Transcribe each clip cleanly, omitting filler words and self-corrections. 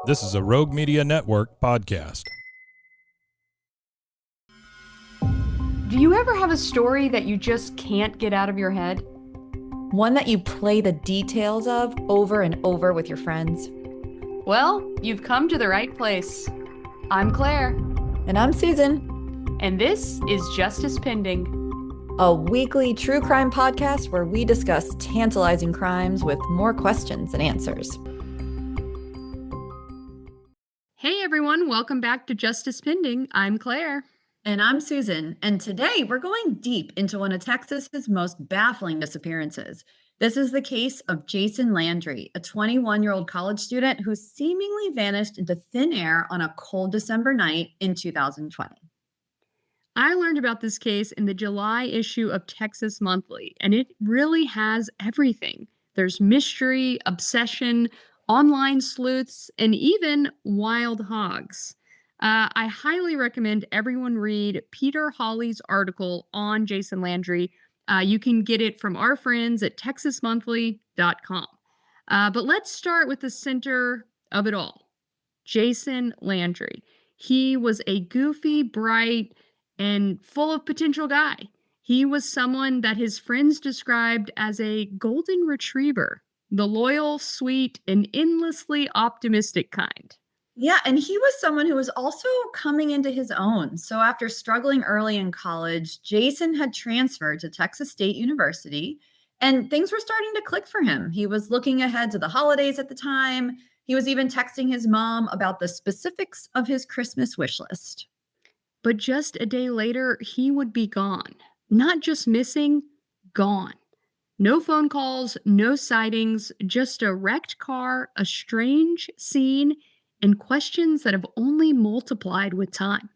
This is a Rogue Media Network podcast. Do you ever have a story that you just can't get out of your head? One that you play the details of over and over with your friends? Well, you've come to the right place. I'm Claire. And I'm Susan. And this is Justice Pending, a weekly true crime podcast where we discuss tantalizing crimes with more questions than answers. Hey everyone, welcome back to Justice Pending. I'm Claire. And I'm Susan. And today we're going deep into one of Texas's most baffling disappearances. This is the case of Jason Landry, a 21-year-old college student who seemingly vanished into thin air on a cold December night in 2020. I learned about this case in the July issue of Texas Monthly, and it really has everything. There's mystery, obsession, online sleuths, and even wild hogs. I highly recommend everyone read Peter Hawley's article on Jason Landry. You can get it from our friends at texasmonthly.com. But let's start with the center of it all, Jason Landry. He was a goofy, bright, and full of potential guy. He was someone that his friends described as a golden retriever, the loyal, sweet, and endlessly optimistic kind. Yeah, and he was someone who was also coming into his own. So after struggling early in college, Jason had transferred to Texas State University, and things were starting to click for him. He was looking ahead to the holidays at the time. He was even texting his mom about the specifics of his Christmas wish list. But just a day later, he would be gone. Not just missing, gone. No phone calls, no sightings, just a wrecked car, a strange scene, and questions that have only multiplied with time.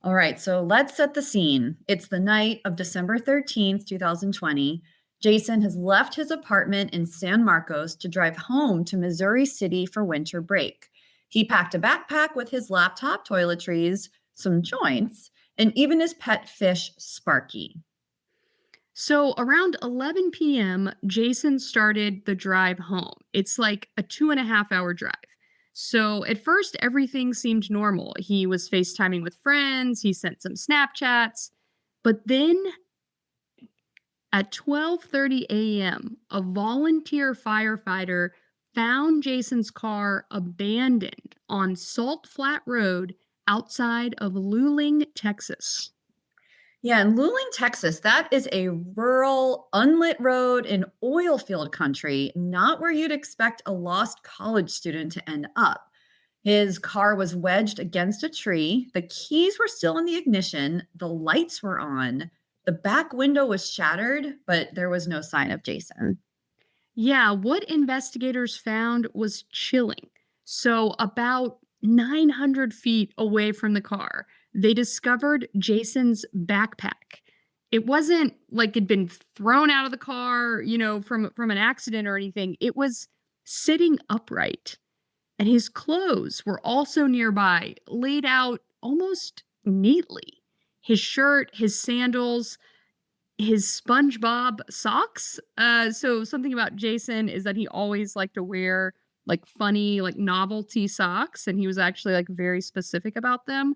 All right, so let's set the scene. It's the night of December 13th, 2020. Jason has left his apartment in San Marcos to drive home to Missouri City for winter break. He packed a backpack with his laptop, toiletries, some joints, and even his pet fish, Sparky. So around 11 p.m., Jason started the drive home. It's like a 2.5-hour drive. So at first, everything seemed normal. He was FaceTiming with friends. He sent some Snapchats. But then at 12:30 a.m., a volunteer firefighter found Jason's car abandoned on Salt Flat Road outside of Luling, Texas. Yeah, in Luling, Texas, that is a rural, unlit road in oil field country, not where you'd expect a lost college student to end up. His car was wedged against a tree. The keys were still in the ignition. The lights were on. The back window was shattered, but there was no sign of Jason. Yeah, what investigators found was chilling. So about 900 feet away from the car, they discovered Jason's backpack. It wasn't like it'd been thrown out of the car, from an accident or anything. It was sitting upright. And his clothes were also nearby, laid out almost neatly. His shirt, his sandals, his SpongeBob socks. So something about Jason is that he always liked to wear like funny, like novelty socks, and he was actually like very specific about them.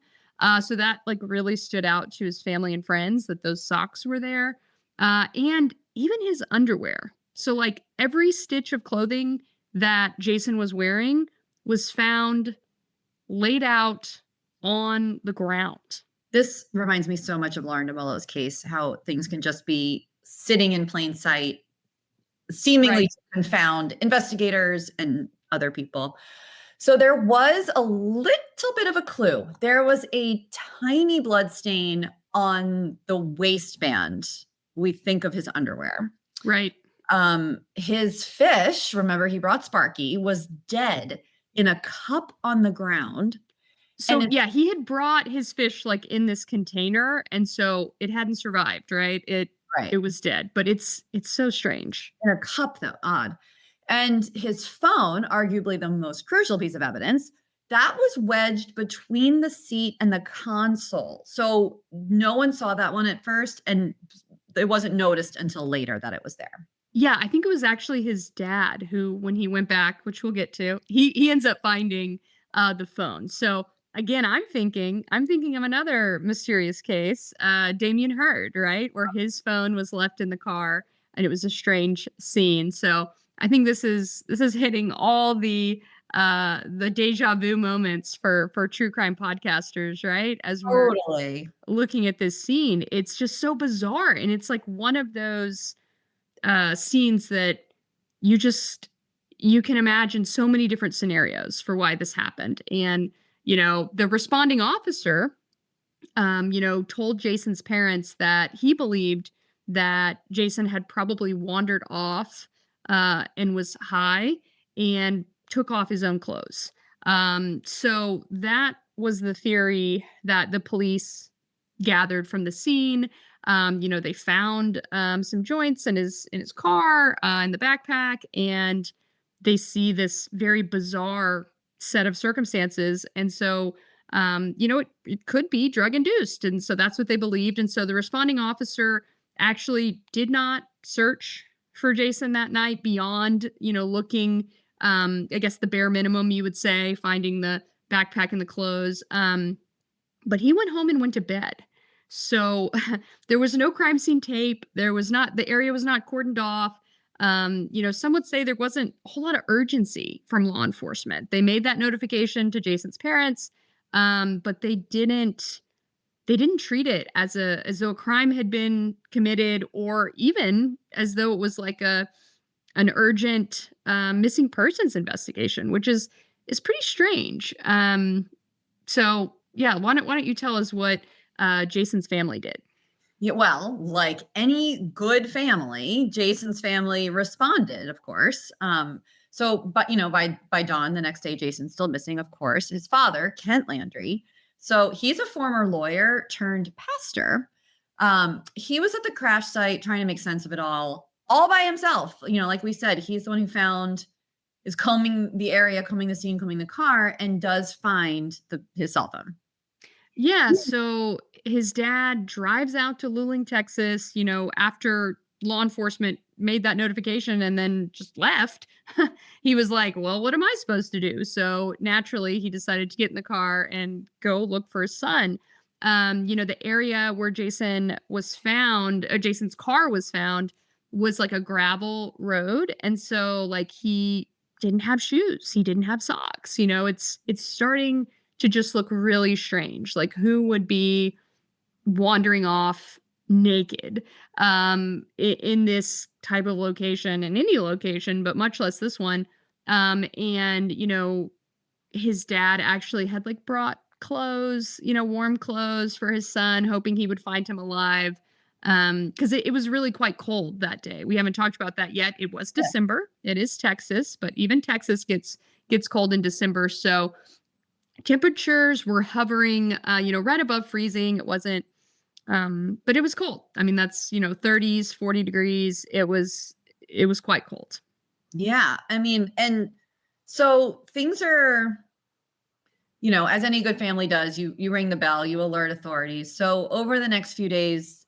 So that like really stood out to his family and friends that those socks were there, and even his underwear. So like every stitch of clothing that Jason was wearing was found laid out on the ground. This reminds me so much of Lauren DeMello's case, how things can just be sitting in plain sight, seemingly to confound investigators and other people. So there was a little bit of a clue. There was a tiny blood stain on the waistband. We think of his underwear. Right. His fish, remember he brought Sparky, was dead in a cup on the ground. So he had brought his fish like in this container, and so it hadn't survived, right? It was dead, but it's so strange. In a cup though, odd. And his phone, arguably the most crucial piece of evidence, that was wedged between the seat and the console. So no one saw that one at first, and it wasn't noticed until later that it was there. Yeah, I think it was actually his dad who, when he went back, which we'll get to, he ends up finding, the phone. So, again, I'm thinking of another mysterious case, Damien Hurd, right? Where his phone was left in the car, and it was a strange scene. So, I think this is hitting all the deja vu moments for true crime podcasters, right? As we're Totally. looking at this scene, it's just so bizarre, and it's like one of those scenes that you just you can imagine so many different scenarios for why this happened. And the responding officer told Jason's parents that he believed that Jason had probably wandered off and was high and took off his own clothes. So that was the theory that the police gathered from the scene. They found some joints in his car, in the backpack, and they see this very bizarre set of circumstances. And so it could be drug induced. And so that's what they believed. And so the responding officer actually did not search for Jason that night beyond, looking, I guess the bare minimum you would say, finding the backpack and the clothes. But he went home and went to bed. So there was no crime scene tape. The area was not cordoned off. Some would say there wasn't a whole lot of urgency from law enforcement. They made that notification to Jason's parents, but they didn't treat it as though a crime had been committed, or even as though it was like an urgent missing persons investigation, which is pretty strange. So yeah, why don't you tell us what Jason's family did? Yeah, well, like any good family, Jason's family responded, of course. But by dawn the next day, Jason's still missing, of course. His father, Kent Landry. So he's a former lawyer turned pastor. He was at the crash site trying to make sense of it all by himself. Like we said, he's the one who is combing the area, combing the scene, combing the car, and does find his cell phone. Yeah, so his dad drives out to Luling, Texas, after law enforcement made that notification and then just left. He was like, "Well, what am I supposed to do?" So naturally, he decided to get in the car and go look for his son. The area where Jason's car was found was like a gravel road. And so like he didn't have shoes, he didn't have socks. It's starting to just look really strange. Like, who would be wandering off naked in this type of location, in any location, but much less this one. And his dad actually had like brought clothes, warm clothes for his son, hoping he would find him alive. Because it was really quite cold that day. We haven't talked about that yet. It was December. It is Texas, but even Texas gets cold in December. So temperatures were hovering, right above freezing. It wasn't, but it was cold. I mean, that's 30s, 40 degrees. It was quite cold. Yeah. I mean, and so things are, as any good family does, you ring the bell, you alert authorities. So over the next few days,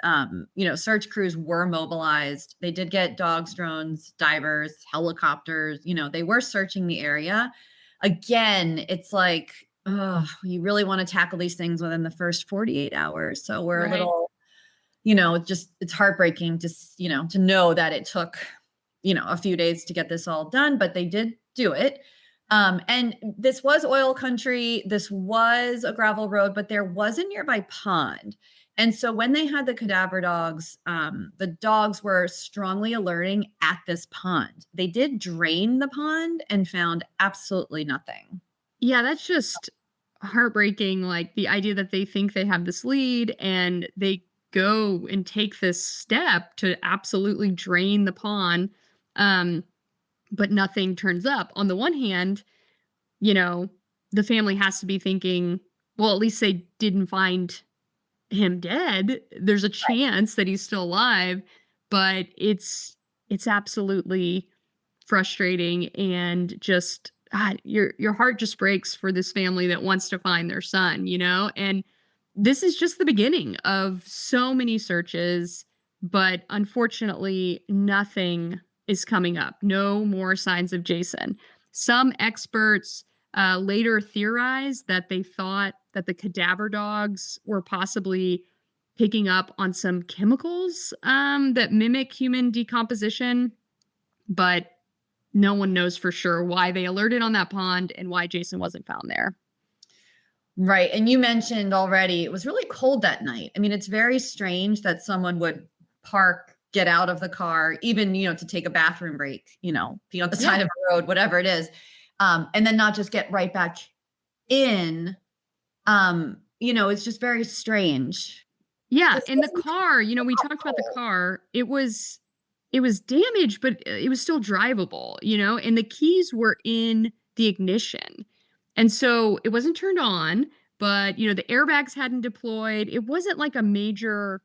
search crews were mobilized. They did get dogs, drones, divers, helicopters. They were searching the area. Again, it's like, oh, you really want to tackle these things within the first 48 hours. So we're Right. a little, it's heartbreaking to know that it took, a few days to get this all done, but they did do it. And this was oil country. This was a gravel road, but there was a nearby pond. And so when they had the cadaver dogs, the dogs were strongly alerting at this pond. They did drain the pond and found absolutely nothing. Yeah, that's just heartbreaking. Like the idea that they think they have this lead and they go and take this step to absolutely drain the pond. Um, but nothing turns up. On the one hand, you know, the family has to be thinking, well, at least they didn't find him dead. There's a chance that he's still alive, but it's absolutely frustrating, and just your heart just breaks for this family that wants to find their son. And this is just the beginning of so many searches, but unfortunately nothing is coming up. No more signs of Jason. Some experts later theorized that they thought that the cadaver dogs were possibly picking up on some chemicals that mimic human decomposition, but no one knows for sure why they alerted on that pond and why Jason wasn't found there. Right. And you mentioned already it was really cold that night. I mean, it's very strange that someone would park, get out of the car, even, to take a bathroom break, be on the side of the road, whatever it is. And then not just get right back in. It's just very strange. Yeah. And the car, we talked about the car. It was damaged, but it was still drivable, and the keys were in the ignition. And so it wasn't turned on, but the airbags hadn't deployed. It wasn't like a major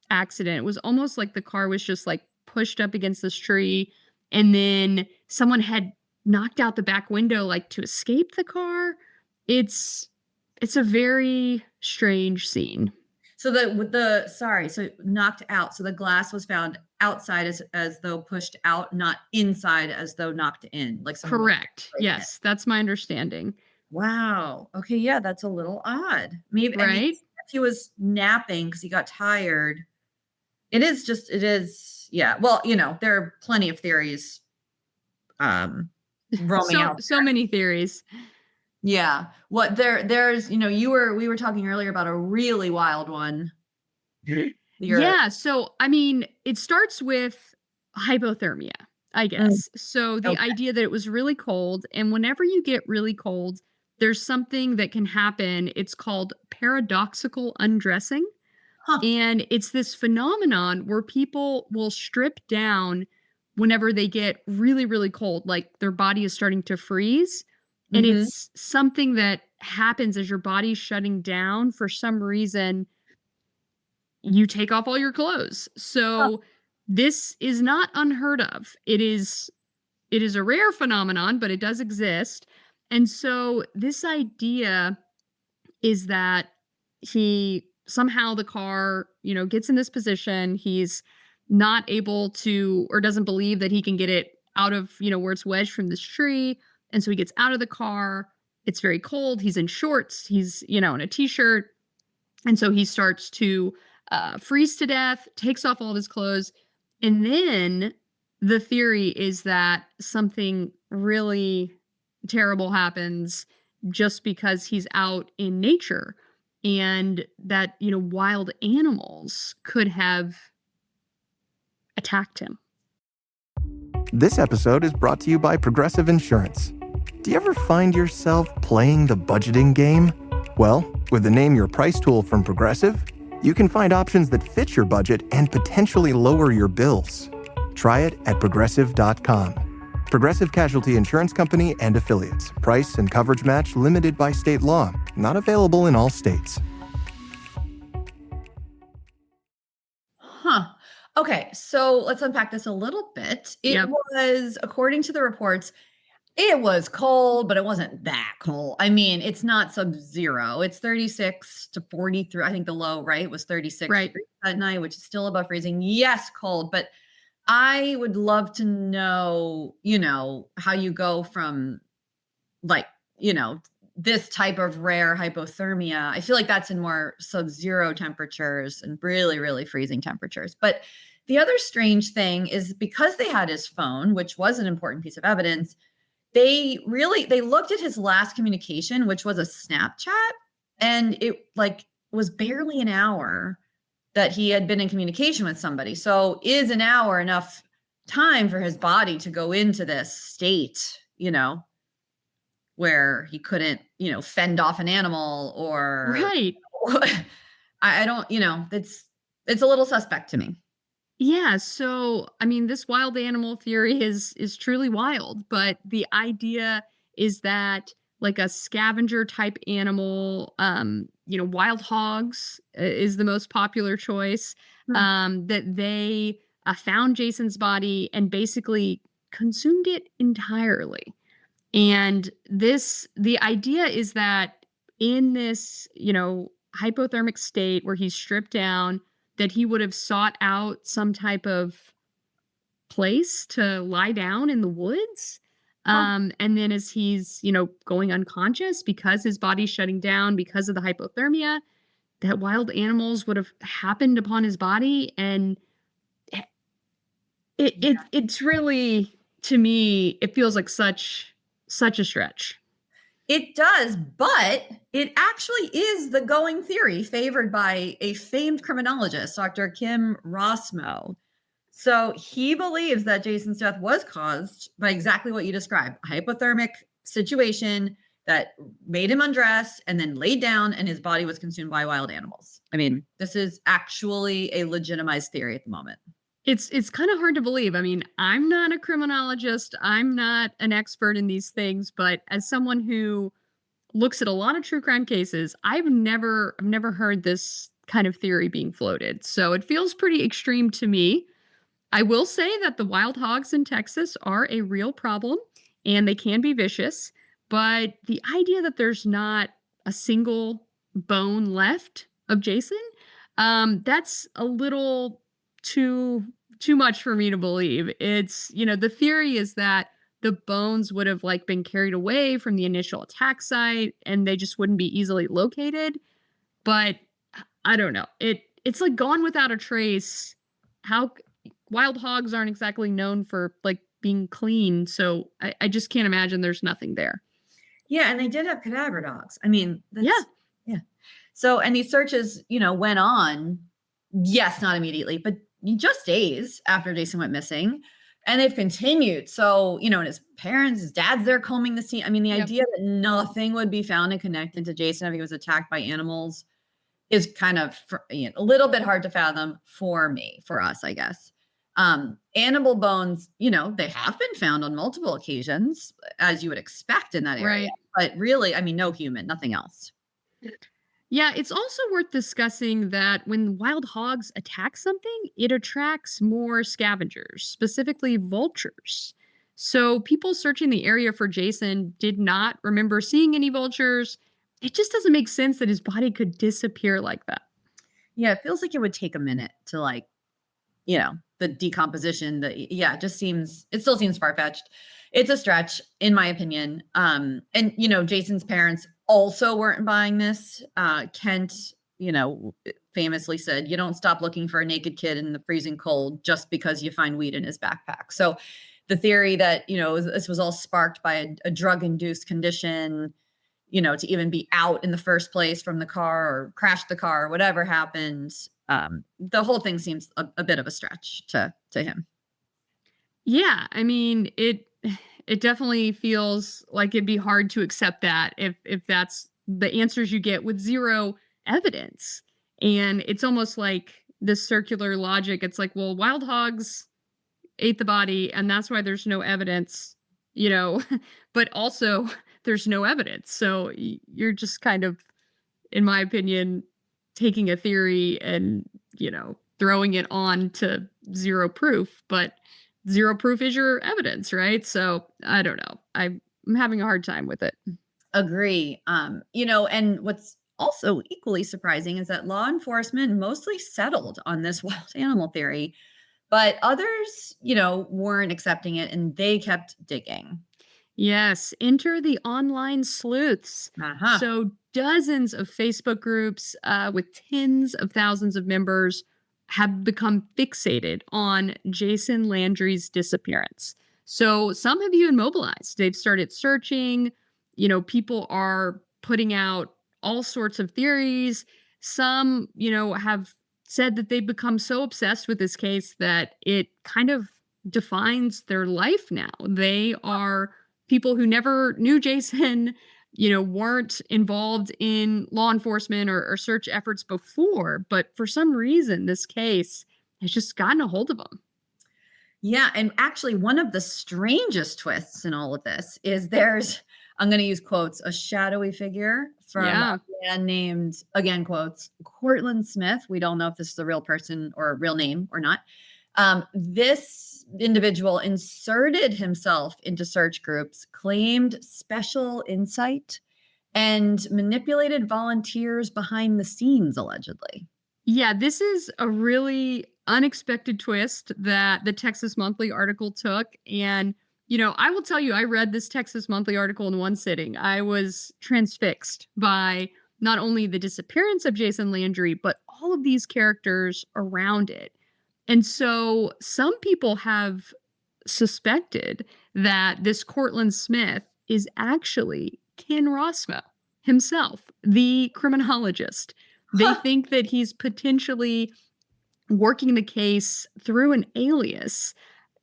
accident. It was almost like the car was just like pushed up against this tree, and then someone had knocked out the back window like to escape the car. It's a very strange scene. So so knocked out. So the glass was found outside as though pushed out, not inside as though knocked in. Like correct. Yes, that's my understanding. Wow. Okay, yeah, that's a little odd. Maybe right? I mean, if he was napping because he got tired. It is. Yeah. Well, there are plenty of theories roaming out. So many theories. Yeah. There's, we were talking earlier about a really wild one. Yeah. So, I mean, it starts with hypothermia, I guess. So the idea that it was really cold, and whenever you get really cold, there's something that can happen. It's called paradoxical undressing. Huh. And it's this phenomenon where people will strip down whenever they get really, really cold, like their body is starting to freeze. And it's something that happens as your body's shutting down. For some reason, you take off all your clothes. So this is not unheard of. It is a rare phenomenon, but it does exist. And so this idea is that somehow the car, gets in this position. He's not able to, or doesn't believe that he can get it out of, where it's wedged from this tree. And so he gets out of the car. It's very cold. He's in shorts. He's, in a t-shirt. And so he starts to freeze to death, takes off all of his clothes. And then the theory is that something really terrible happens just because he's out in nature, and that, wild animals could have attacked him. This episode is brought to you by Progressive Insurance. Do you ever find yourself playing the budgeting game? Well, with the Name Your Price tool from Progressive, you can find options that fit your budget and potentially lower your bills. Try it at Progressive.com. Progressive Casualty Insurance Company and Affiliates. Price and coverage match limited by state law. Not available in all states. Huh. Okay, so let's unpack this a little bit. It was, according to the reports, it was cold, but it wasn't that cold. I mean, it's not sub-zero. It's 36 to 43. I think the low, right, was 36 degrees that night, which is still above freezing. Yes, cold, but I would love to know, how you go from this type of rare hypothermia. I feel like that's in more sub-zero temperatures and really, really freezing temperatures. But the other strange thing is, because they had his phone, which was an important piece of evidence, they looked at his last communication, which was a Snapchat, and it was barely an hour that he had been in communication with somebody. So is an hour enough time for his body to go into this state, where he couldn't, fend off an animal or right. I don't, it's a little suspect to me. Yeah. So, I mean, this wild animal theory is truly wild, but the idea is that like a scavenger type animal, wild hogs is the most popular choice, that they found Jason's body and basically consumed it entirely. And the idea is that in this, hypothermic state where he's stripped down, that he would have sought out some type of place to lie down in the woods. Huh. And then as he's, going unconscious because his body's shutting down because of the hypothermia, that wild animals would have happened upon his body. And it's really, to me, it feels like such a stretch. It does, but it actually is the going theory favored by a famed criminologist, Dr. Kim Rossmo. So he believes that Jason's death was caused by exactly what you described, a hypothermic situation that made him undress and then laid down, and his body was consumed by wild animals. I mean, this is actually a legitimized theory at the moment. It's kind of hard to believe. I mean, I'm not a criminologist. I'm not an expert in these things, but as someone who looks at a lot of true crime cases, I've never heard this kind of theory being floated. So it feels pretty extreme to me. I will say that the wild hogs in Texas are a real problem and they can be vicious, but the idea that there's not a single bone left of Jason, that's a little too much for me to believe. It's, the theory is that the bones would have like been carried away from the initial attack site and they just wouldn't be easily located. But I don't know. It's like gone without a trace. How wild hogs aren't exactly known for like being clean, so I just can't imagine there's nothing there. Yeah, and they did have cadaver dogs. I mean, Yeah. yeah. So, and these searches, went on, yes, not immediately, but just days after Jason went missing. And they've continued. So, and his parents, his dad's there combing the scene. I mean, the Yep. idea that nothing would be found and connected to Jason if he was attacked by animals is kind of a little bit hard to fathom for us, I guess. Animal bones, they have been found on multiple occasions, as you would expect in that area. Right. But really, I mean, no human, nothing else. Yeah, it's also worth discussing that when wild hogs attack something, it attracts more scavengers, specifically vultures. So people searching the area for Jason did not remember seeing any vultures. It just doesn't make sense that his body could disappear like that. Yeah, it feels like it would take a minute to the decomposition. It still seems far-fetched. It's a stretch, in my opinion. And Jason's parents also weren't buying this. Kent, famously said, "You don't stop looking for a naked kid in the freezing cold just because you find weed in his backpack." So the theory that, this was all sparked by a drug-induced condition, to even be out in the first place from the car or crash the car or whatever happened, the whole thing seems a bit of a stretch to him. Yeah, I mean, it definitely feels like it'd be hard to accept that if that's the answers you get with zero evidence. And it's almost like this circular logic. It's like, well, wild hogs ate the body and that's why there's no evidence, but also there's no evidence. So you're just kind of, in my opinion, taking a theory and, throwing it on to zero proof, but zero proof is your evidence, right? So I don't know. I'm having a hard time with it. Agree. And what's also equally surprising is that law enforcement mostly settled on this wild animal theory, but others, weren't accepting it and they kept digging. Yes, enter the online sleuths. Uh-huh. So dozens of Facebook groups with tens of thousands of members have become fixated on Jason Landry's disappearance. So some have even mobilized. They've started searching. People are putting out all sorts of theories. Some, have said that they've become so obsessed with this case that it kind of defines their life now. They are people who never knew Jason, weren't involved in law enforcement or search efforts before, but for some reason, this case has just gotten a hold of them. Yeah. And actually, one of the strangest twists in all of this is I'm going to use quotes, a shadowy figure from a man named, again, quotes, Cortland Smith. We don't know if this is a real person or a real name or not. This individual inserted himself into search groups, claimed special insight, and manipulated volunteers behind the scenes, allegedly. Yeah, this is a really unexpected twist that the Texas Monthly article took. And, I will tell you, I read this Texas Monthly article in one sitting. I was transfixed by not only the disappearance of Jason Landry, but all of these characters around it. And so some people have suspected that this Cortland Smith is actually Ken Rosmo himself, the criminologist. They Huh. think that he's potentially working the case through an alias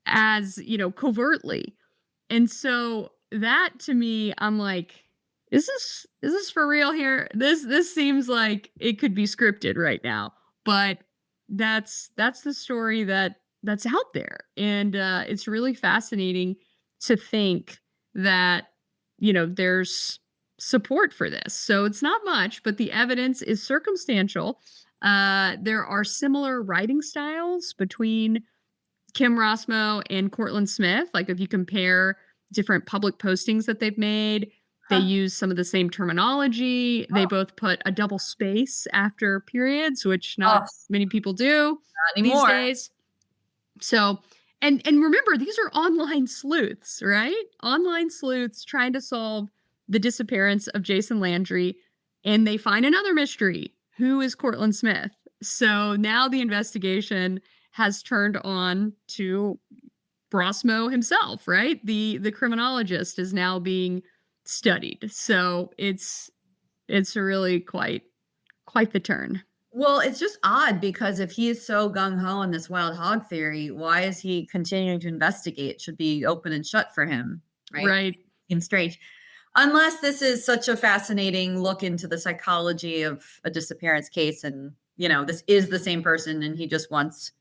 as, covertly. And so that to me, I'm like, is this for real here? This seems like it could be scripted right now. But that's the story that's out there. And it's really fascinating to think that, there's support for this. So it's not much, but the evidence is circumstantial. There are similar writing styles between Kim Rossmo and Cortland Smith. Like if you compare different public postings that they've made, they Huh. use some of the same terminology. They Oh, both put a double space after periods, which oh, not many people do not these anymore. days. So, and remember, these are online sleuths, right? Online sleuths trying to solve the disappearance of Jason Landry, and they find another mystery. Who is Cortland Smith? So now the investigation has turned on to Brosmo himself, right? The criminologist is now being studied. So it's really quite the turn. Well, it's just odd because if he is so gung ho on this wild hog theory, why is he continuing to investigate? It should be open and shut for him, right? Right. Seems strange. Unless this is such a fascinating look into the psychology of a disappearance case and, this is the same person and he just wants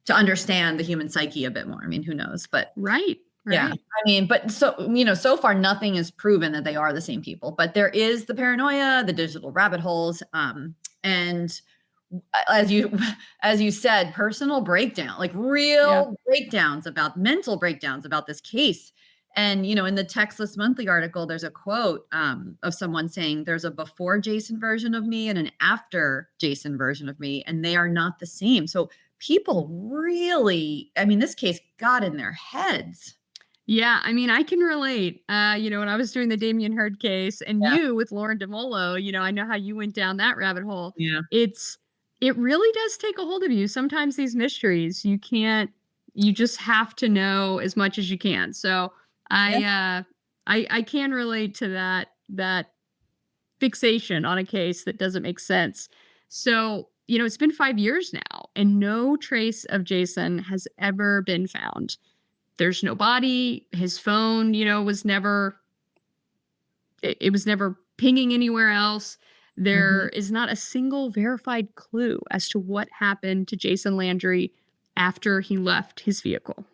to understand the human psyche a bit more. I mean, who knows? But Right. yeah, Right. I mean, but so far nothing is proven that they are the same people, but there is the paranoia, the digital rabbit holes, and as you said, personal breakdown, like real mental breakdowns about this case. And in the Texas Monthly article, there's a quote of someone saying there's a before Jason version of me and an after Jason version of me, and they are not the same. So people really, I mean, this case got in their heads. Yeah, I mean, I can relate. When I was doing the Damien Hird case and Yeah. you with Lauren DeMolo, I know how you went down that rabbit hole. Yeah. It really does take a hold of you. Sometimes these mysteries, you just have to know as much as you can. So I can relate to that fixation on a case that doesn't make sense. So, it's been 5 years now and no trace of Jason has ever been found. There's no body. His phone, was never it was never pinging anywhere else. There is not a single verified clue as to what happened to Jason Landry after he left his vehicle.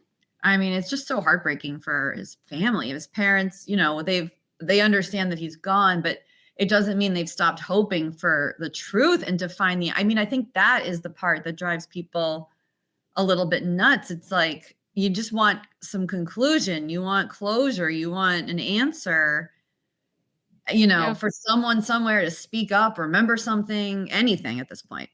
I mean, it's just so heartbreaking for his family, his parents, they understand that he's gone, but it doesn't mean they've stopped hoping for the truth and to find I mean, I think that is the part that drives people a little bit nuts. It's like, you just want some conclusion. You want closure. You want an answer, Yeah. for someone somewhere to speak up, remember something, anything at this point.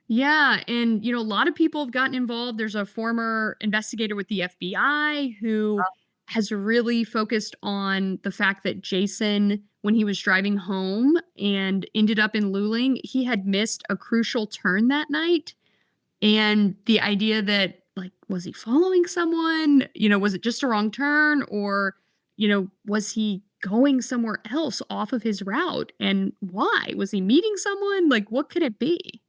Yeah, and a lot of people have gotten involved. There's a former investigator with the FBI who has really focused on the fact that Jason, when he was driving home and ended up in Luling, he had missed a crucial turn that night. And the idea that, like, was he following someone? Was it just a wrong turn? Or, was he going somewhere else off of his route? And why? Was he meeting someone? Like, what could it be?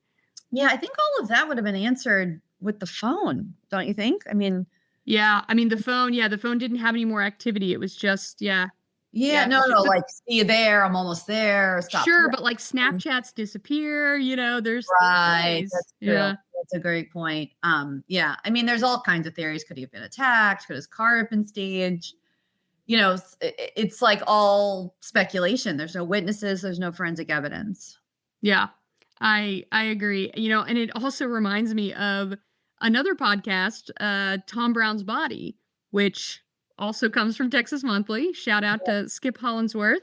Yeah, I think all of that would have been answered with the phone, don't you think? I mean, Yeah, I mean, the phone didn't have any more activity. It was just, yeah, yeah. no, But like, see you there, I'm almost there, stop. sure, but like Snapchats disappear, there's Right, ways. that's true. Yeah. That's a great point. Yeah, I mean, there's all kinds of theories. Could he have been attacked? Could his car have been staged? It's like all speculation. There's no witnesses. There's no forensic evidence. Yeah, I agree. And it also reminds me of another podcast, Tom Brown's Body, which also comes from Texas Monthly. Shout out to Skip Hollinsworth,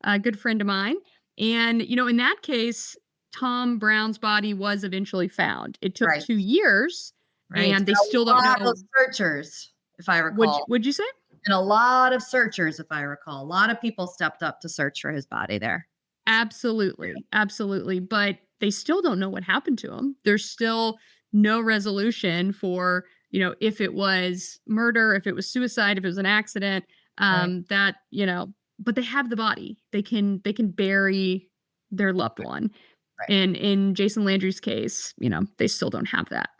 a good friend of mine. And in that case, Tom Brown's body was eventually found. It took Right. 2 years, Right. and they And still a don't lot know. of searchers, if I recall. Would you say? And a lot of searchers, if I recall. A lot of people stepped up to search for his body there. Absolutely, absolutely, but they still don't know what happened to him. There's still no resolution for, if it was murder, if it was suicide, if it was an accident, Right. but they have the body. They can bury their loved one. Right. And in Jason Landry's case, they still don't have that.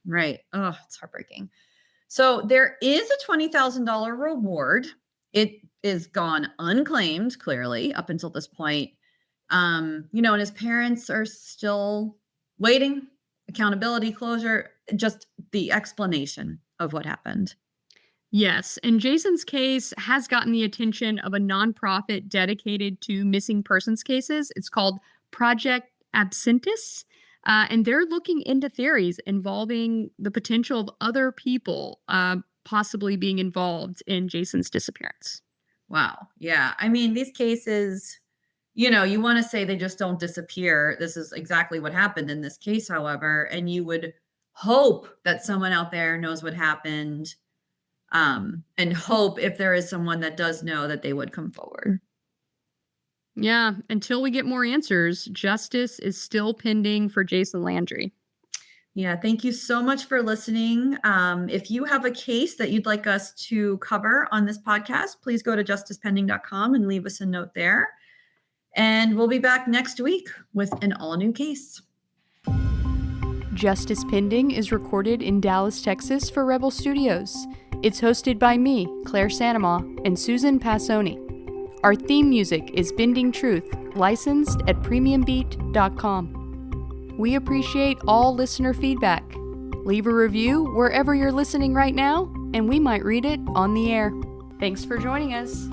Right. Oh, it's heartbreaking. So there is a $20,000 reward. It is gone unclaimed, clearly, up until this point. And his parents are still waiting, accountability, closure, just the explanation of what happened. Yes, and Jason's case has gotten the attention of a nonprofit dedicated to missing persons cases. It's called Project Absentis, and they're looking into theories involving the potential of other people possibly being involved in Jason's disappearance. Wow. Yeah. I mean, these cases, you want to say they just don't disappear. This is exactly what happened in this case, however, and you would hope that someone out there knows what happened, and hope if there is someone that does know that they would come forward. Yeah, until we get more answers, justice is still pending for Jason Landry. Yeah, thank you so much for listening. If you have a case that you'd like us to cover on this podcast, please go to justicepending.com and leave us a note there. And we'll be back next week with an all-new case. Justice Pending is recorded in Dallas, Texas for Rebel Studios. It's hosted by me, Claire Sanama, and Susan Passoni. Our theme music is Bending Truth, licensed at premiumbeat.com. We appreciate all listener feedback. Leave a review wherever you're listening right now, and we might read it on the air. Thanks for joining us.